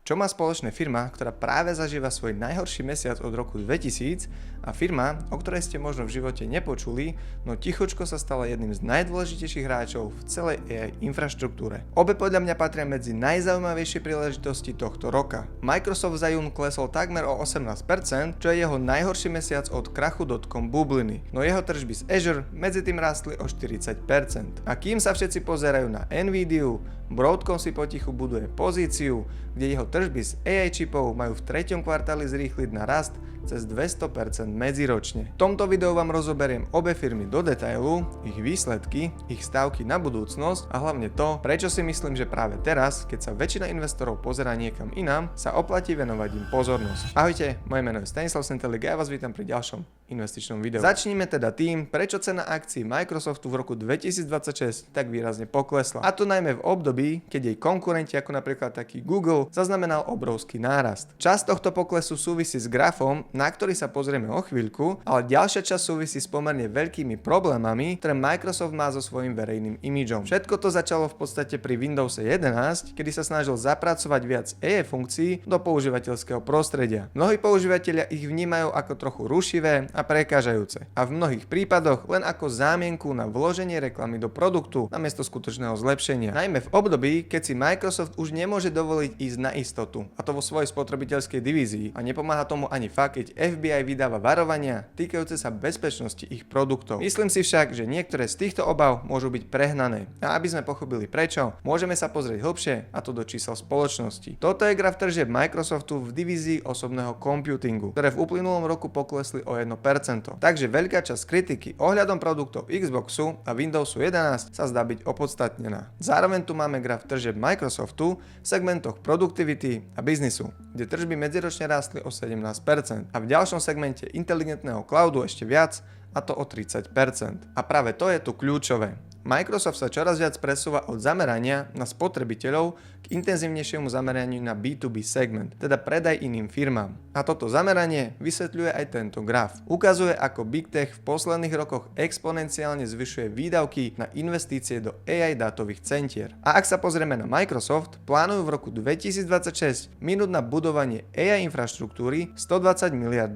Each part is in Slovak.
Čo má spoločné firma, ktorá práve zažíva svoj najhorší mesiac od roku 2000 a firma, o ktorej ste možno v živote nepočuli, no tichučko sa stala jedným z najdôležitejších hráčov v celej AI infraštruktúre. Obe podľa mňa patria medzi najzaujímavejšie príležitosti tohto roka. Microsoft za jún klesol takmer o 18%, čo je jeho najhorší mesiac od krachu dotcom bubliny, no jeho tržby z Azure medzi tým rástli o 40%. A kým sa všetci pozerajú na Nvidiu, Broadcom si potichu buduje pozíciu, kde jeho tržby z AI čipov majú v 3. kvartáli zrýchliť na rast cez 200% medziročne. V tomto videu vám rozoberiem obe firmy do detailu, ich výsledky, ich stávky na budúcnosť a hlavne to, prečo si myslím, že práve teraz, keď sa väčšina investorov pozerá niekam inám, sa oplatí venovať im pozornosť. Ahojte, moje meno je Stanislav Sentelik a ja vás vítam pri ďalšom investičnom videu. Začníme teda tým, prečo cena akcií Microsoftu v roku 2026 tak výrazne poklesla. A to najmä v období, keď jej konkurenti ako napríklad taký Google zaznamenal obrovský nárast. Časť tohto poklesu súvisí s grafom, na ktorý sa pozrieme o chvíľku, ale ďalšia časť súvisí s pomerne veľkými problémami, ktoré Microsoft má so svojím verejným imidžom. Všetko to začalo v podstate pri Windows 11, kedy sa snažil zapracovať viac AI funkcií do používateľského prostredia. Mnohí používatelia ich vnímajú ako trochu rušivé a prekážajúce a v mnohých prípadoch len ako zámienku na vloženie reklamy do produktu namiesto skutočného zlepšenia. Najmä v období, keď si Microsoft už nemôže dovoliť ísť na istotu, a to vo svojej spotrebiteľskej divízii, a nepomáha tomu ani fakt, keď FBI vydáva varovania týkajúce sa bezpečnosti ich produktov. Myslím si však, že niektoré z týchto obav môžu byť prehnané. A aby sme pochopili prečo, môžeme sa pozrieť hlbšie, a to do čísel spoločnosti. Toto je graf tržieb Microsoftu v divízii osobného computingu, ktoré v uplynulom roku poklesli o 1%. Takže veľká časť kritiky ohľadom produktov Xboxu a Windowsu 11 sa zdá byť opodstatnená. Zároveň tu máme graf tržieb Microsoftu v segmentoch productivity a biznisu, kde tržby medziročne rástli o 17% a v ďalšom segmente inteligentného cloudu ešte viac, a to o 30%. A práve to je tu kľúčové. Microsoft sa čoraz viac presúva od zamerania na spotrebiteľov k intenzívnejšiemu zameraniu na B2B segment, teda predaj iným firmám. A toto zameranie vysvetľuje aj tento graf. Ukazuje, ako Big Tech v posledných rokoch exponenciálne zvyšuje výdavky na investície do AI dátových centier. A ak sa pozrieme na Microsoft, plánujú v roku 2026 minúť na budovanie AI infraštruktúry $120 miliard,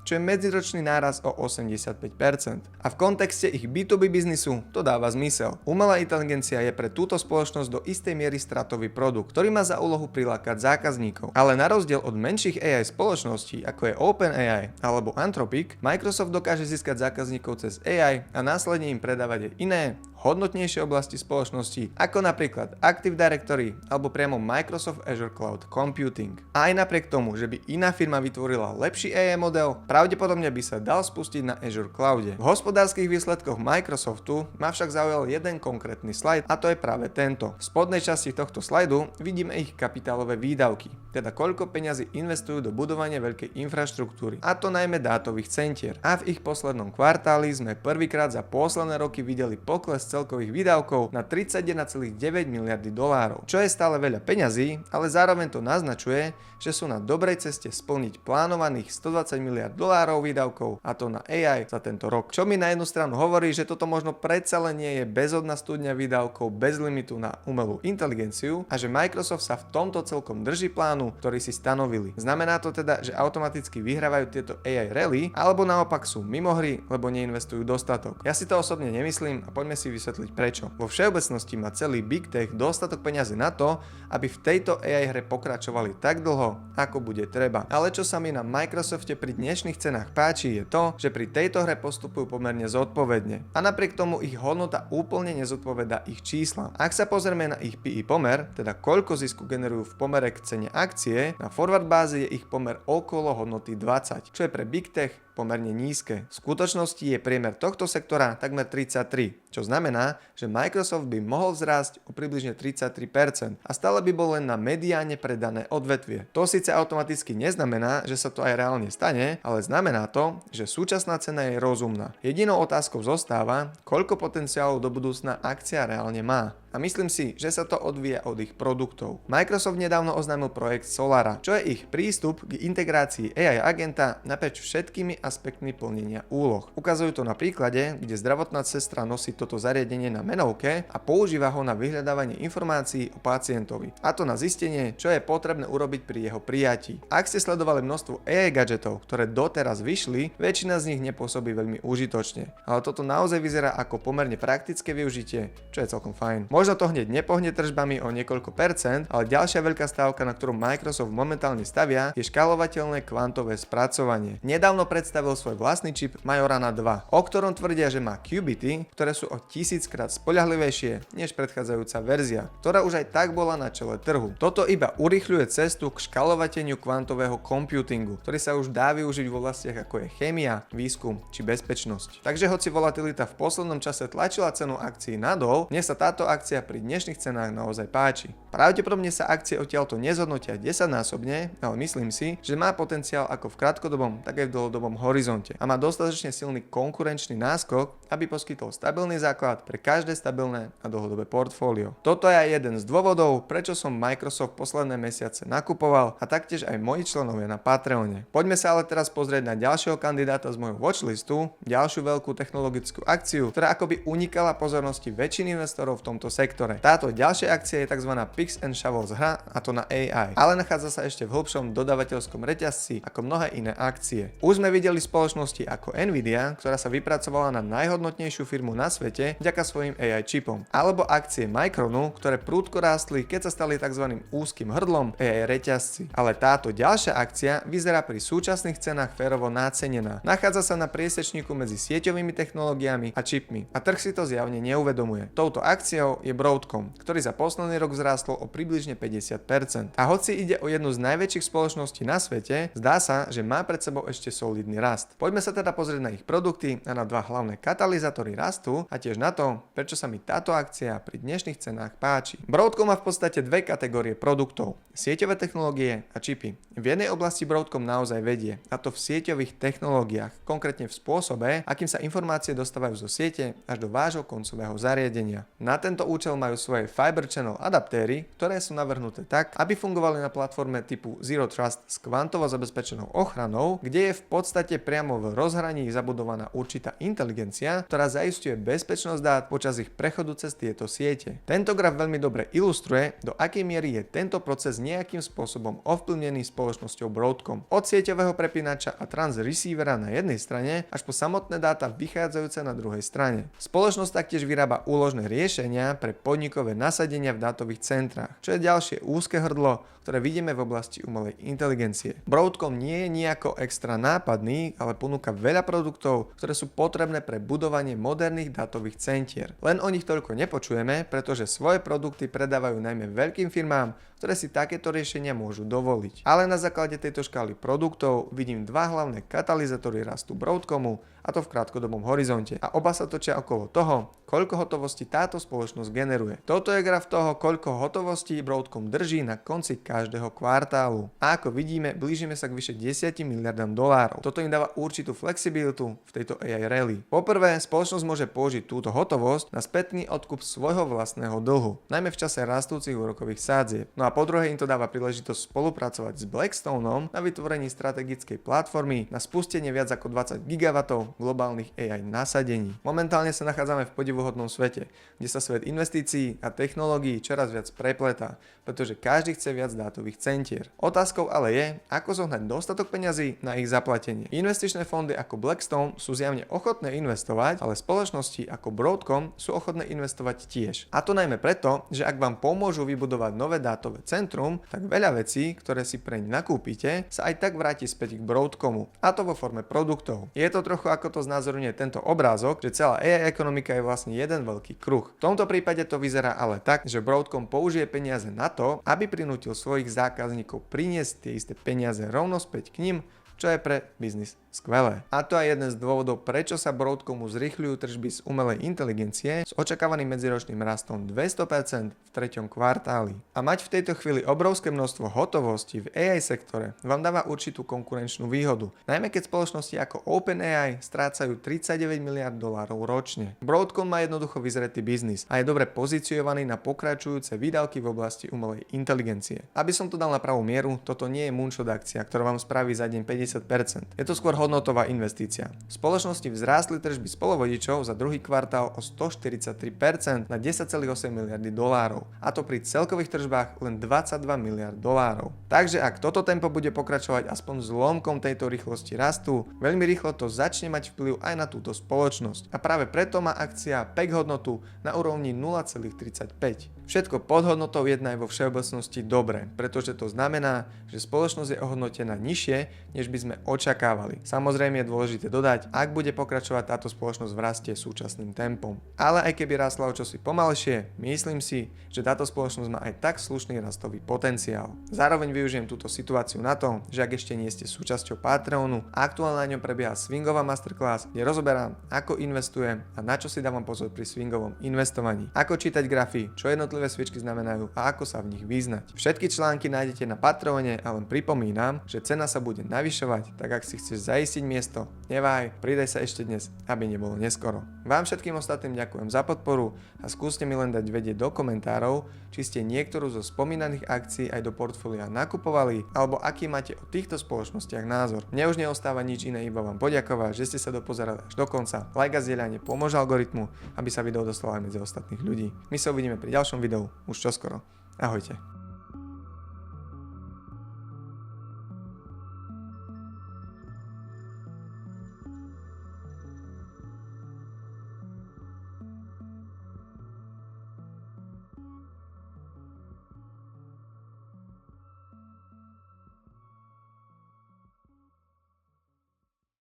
čo je medziročný náraz o 85%. A v kontexte ich B2B biznisu to dáva zmysel. Umelá inteligencia je pre túto spoločnosť do istej miery stratový produkt, ktorý má za úlohu prilákať zákazníkov. Ale na rozdiel od menších AI spoločností, ako je OpenAI alebo Anthropic, Microsoft dokáže získať zákazníkov cez AI a následne im predávať aj iné, hodnotnejšie oblasti spoločnosti, ako napríklad Active Directory alebo priamo Microsoft Azure Cloud Computing. A aj napriek tomu, že by iná firma vytvorila lepší AI model, pravdepodobne by sa dal spustiť na Azure Cloude. V hospodárskych výsledkoch Microsoftu ma však zaujal jeden konkrétny slajd, a to je práve tento. V spodnej časti tohto slajdu vidíme ich kapitálové výdavky, teda koľko peňazí investujú do budovania veľkej infraštruktúry, a to najmä dátových centier. A v ich poslednom kvartáli sme prvýkrát za posledné roky videli pokles celkových výdavkov na 31,9 miliardy dolárov, čo je stále veľa peňazí, ale zároveň to naznačuje, že sú na dobrej ceste splniť plánovaných 120 miliard dolárov výdavkov, a to na AI za tento rok. Čo mi na jednu stranu hovorí, že toto možno predsa len nie je bezodná studňa výdavkov bez limitu na umelú inteligenciu a že Microsoft sa v tomto celkom drží plánu, ktorý si stanovili. Znamená to teda, že automaticky vyhrávajú tieto AI rally, alebo naopak sú mimo hry, lebo neinvestujú dostatok. Ja si to osobne nemyslím a poďme si vysvetliť prečo. Vo všeobecnosti má celý Big Tech dostatok peňazí na to, aby v tejto AI hre pokračovali tak dlho, ako bude treba. Ale čo sa mi na Microsofte pri dnešných cenách páči, je to, že pri tejto hre postupujú pomerne zodpovedne. A napriek tomu ich hodnota úplne nezodpovedá ich čísla. Ak sa pozrieme na ich PE pomer, teda koľko zisku generujú v pomere k cene akcie, na forward báze je ich pomer okolo hodnoty 20, čo je pre Big Tech pomerne nízke. V skutočnosti je priemer tohto sektora takmer 33, čo znamená, že Microsoft by mohol vzrásť o približne 33% a stále by bol len na mediáne predané odvetvie. To síce automaticky neznamená, že sa to aj reálne stane, ale znamená to, že súčasná cena je rozumná. Jedinou otázkou zostáva, koľko potenciálu do budúcna akcia reálne má. A myslím si, že sa to odvíja od ich produktov. Microsoft nedávno oznámil projekt Solara, čo je ich prístup k integrácii AI agenta naprieč všetkými aspektmi plnenia úloh. Ukazujú to na príklade, kde zdravotná sestra nosí toto zariadenie na menovke a používa ho na vyhľadávanie informácií o pacientovi. A to na zistenie, čo je potrebné urobiť pri jeho prijatí. Ak ste sledovali množstvo AI gadgetov, ktoré doteraz vyšli, väčšina z nich nepôsobí veľmi užitočne. Ale toto naozaj vyzerá ako pomerne praktické využitie, čo je celkom fajn. Možno to hneď nepohne tržbami o niekoľko percent, ale ďalšia veľká stávka, na ktorú Microsoft momentálne stavia, je škálovateľné kvantové spracovanie. Nedávno predstavil svoj vlastný čip Majorana 2, o ktorom tvrdia, že má qubity, ktoré sú o 1000-krát spoľahlivejšie než predchádzajúca verzia, ktorá už aj tak bola na čele trhu. Toto iba urýchľuje cestu k škálovateniu kvantového computingu, ktorý sa už dá využiť v oblastiach ako je chémia, výskum či bezpečnosť. Takže hoci volatilita v poslednom čase tlačila cenu akcií nadol, mne sa táto akcia pri dnešných cenách naozaj páči. Pravdepodobne sa akcie odtiaľto nezhodnotia 10-násobne, ale myslím si, že má potenciál ako v krátkodobom, tak aj v dlhodobom horizonte a má dostatočne silný konkurenčný náskok, aby poskytol stabilný základ pre každé stabilné a dlhodobé portfólio. Toto je aj jeden z dôvodov, prečo som Microsoft posledné mesiace nakupoval a taktiež aj moji členovia na Patreone. Poďme sa ale teraz pozrieť na ďalšieho kandidáta z môjho watchlistu, ďalšiu veľkú technologickú akciu, ktorá akoby unikala pozornosti väčšiny investorov v tomto sektore. Táto ďalšia akcia je tzv. Picks and Shovels hra, a to na AI, ale nachádza sa ešte v hĺbšom dodavateľskom reťazci ako mnohé iné akcie. Už sme videli spoločnosti ako Nvidia, ktorá sa vypracovala na najhodnotnejšiu firmu na svete vďaka svojim AI čipom, alebo akcie Micronu, ktoré prudko rástli, keď sa stali tzv. Úzkym hrdlom AI reťazci. Ale táto ďalšia akcia vyzerá pri súčasných cenách férovo nácenená. Nachádza sa na priesečníku medzi sieťovými technológiami a čipmi a trh si to zjavne neuvedomuje. Touto akciou je Broadcom, ktorý za posledný rok vzrástol o približne 50%. A hoci ide o jednu z najväčších spoločností na svete, zdá sa, že má pred sebou ešte solidný rast. Poďme sa teda pozrieť na ich produkty a na dva hlavné katalizátory rastu a tiež na to, prečo sa mi táto akcia pri dnešných cenách páči. Broadcom má v podstate dve kategórie produktov: sieťové technológie a čipy. V jednej oblasti Broadcom naozaj vedie, a to v sieťových technológiách, konkrétne v spôsobe, akým sa informácie dostávajú zo siete až do vášho koncového zariadenia. Na tento účel majú svoje Fiber Channel adaptéry, ktoré sú navrhnuté tak, aby fungovali na platforme typu Zero Trust s kvantovo zabezpečenou ochranou, kde je v podstate priamo v rozhraní zabudovaná určitá inteligencia, ktorá zaisťuje bezpečnosť dát počas ich prechodu cez tieto siete. Tento graf veľmi dobre ilustruje, do akej miery je tento proces nejakým spôsobom ovplyvnený spoločnosťou Broadcom. Od sieťového prepínača a transreceivera na jednej strane až po samotné dáta vychádzajúce na druhej strane. Spoločnosť taktiež vyrába úložné riešenia pre podnikové nasadenia v dátových centrách, čo je ďalšie úzke hrdlo, ktoré vidíme v oblasti umelej inteligencie. Broadcom nie je nejako extra nápadný, ale ponúka veľa produktov, ktoré sú potrebné pre budovanie moderných dátových centier. Len o nich toľko nepočujeme, pretože svoje produkty predávajú najmä veľkým firmám, ktoré si takéto riešenia môžu dovoliť. Ale na základe tejto škály produktov vidím dva hlavné katalizátory rastu Broadcomu, a to v krátkodobom horizonte. A oba sa točia okolo toho, koľko hotovosti táto spoločnosť generuje. Toto je graf toho, koľko hotovosti Broadcom drží na konci každého kvartálu. A ako vidíme, blížime sa k vyše 10 miliardám dolárov. Toto im dáva určitú flexibilitu v tejto AI rally. Poprvé, spoločnosť môže použiť túto hotovosť na spätný odkup svojho vlastného dlhu, najmä v čase rastúcich úrokových sádzieb. No a po druhé im to dáva príležitosť spolupracovať s Blackstoneom na vytvorení strategickej platformy na spustenie viac ako 20 GW globálnych AI nasadení. Momentálne sa nachádzame v podivuhodnom svete, kde sa svet investícií a technológií čoraz viac prepletá, pretože každý chce viac dátových centier. Otázkou ale je, ako zohnať dostatok peňazí na ich zaplatenie. Investičné fondy ako Blackstone sú zjavne ochotné investovať, ale spoločnosti ako Broadcom sú ochotné investovať tiež. A to najmä preto, že ak vám pomôžu vybudovať nové dátové centrum, tak veľa vecí, ktoré si preň nakúpite, sa aj tak vráti späť k Broadcomu, a to vo forme produktov. Je to trochu ako to znázorňuje tento obrázok, že celá AI ekonomika je vlastne jeden veľký kruh. V tomto prípade to vyzerá ale tak, že Broadcom použije peniaze na to, aby prinútil svojich zákazníkov priniesť tie isté peniaze rovno späť k nim, čo je pre biznis Skvelé. A to je jeden z dôvodov, prečo sa Broadcomu zrýchľujú tržby z umelej inteligencie s očakávaným medziročným rastom 200% v 3. kvartáli. A mať v tejto chvíli obrovské množstvo hotovosti v AI sektore vám dáva určitú konkurenčnú výhodu, najmä keď spoločnosti ako OpenAI strácajú 39 miliard dolárov ročne. Broadcom má jednoducho vyzretý biznis a je dobre pozicionovaný na pokračujúce výdavky v oblasti umelej inteligencie. Aby som to dal na pravú mieru, toto nie je moonshot akcia, ktorá vám spraví za deň 50%. Je to skôr hodnotová investícia. Spoločnosti vzrástli tržby spolovodičov za druhý kvartál o 143% na 10,8 miliardy dolárov, a to pri celkových tržbách len 22 miliard dolárov. Takže ak toto tempo bude pokračovať aspoň zlomkom tejto rýchlosti rastu, veľmi rýchlo to začne mať vplyv aj na túto spoločnosť. A práve preto má akcia PEG hodnotu na úrovni 0,35. Všetko pod hodnotou 1 je vo všeobecnosti dobre, pretože to znamená, že spoločnosť je ohodnotená nižšie, než by sme očakávali. Samozrejme je dôležité dodať, ak bude pokračovať táto spoločnosť v raste súčasným tempom. Ale aj keby rastla o čosi pomalšie, myslím si, že táto spoločnosť má aj tak slušný rastový potenciál. Zároveň využijem túto situáciu na to, že ak ešte nie ste súčasťou Patreonu, aktuálne na ňom prebieha swingová masterclass, kde rozoberám, ako investujem a na čo si dávam pozor pri swingovom investovaní, ako čítať grafy, čo jednotlivé sviečky znamenajú a ako sa v nich vyznať. Všetky články nájdete na Patreone a len pripomínam, že cena sa bude navyšovať, tak ak si chceš zaistiť miesto, neváhaj, pridaj sa ešte dnes, aby nebolo neskoro. Vám všetkým ostatným ďakujem za podporu a skúste mi len dať vedieť do komentárov, či ste niektorú zo spomínaných akcií aj do portfólia nakupovali, alebo aký máte o týchto spoločnostiach názor. Mne už neostáva nič iné, iba vám poďakovať, že ste sa dopozerali až do konca. Like a zdieľanie pomôže algoritmu, aby sa video dostalo aj medzi ostatných ľudí. My sa uvidíme pri ďalšom videu už čoskoro. Ahojte.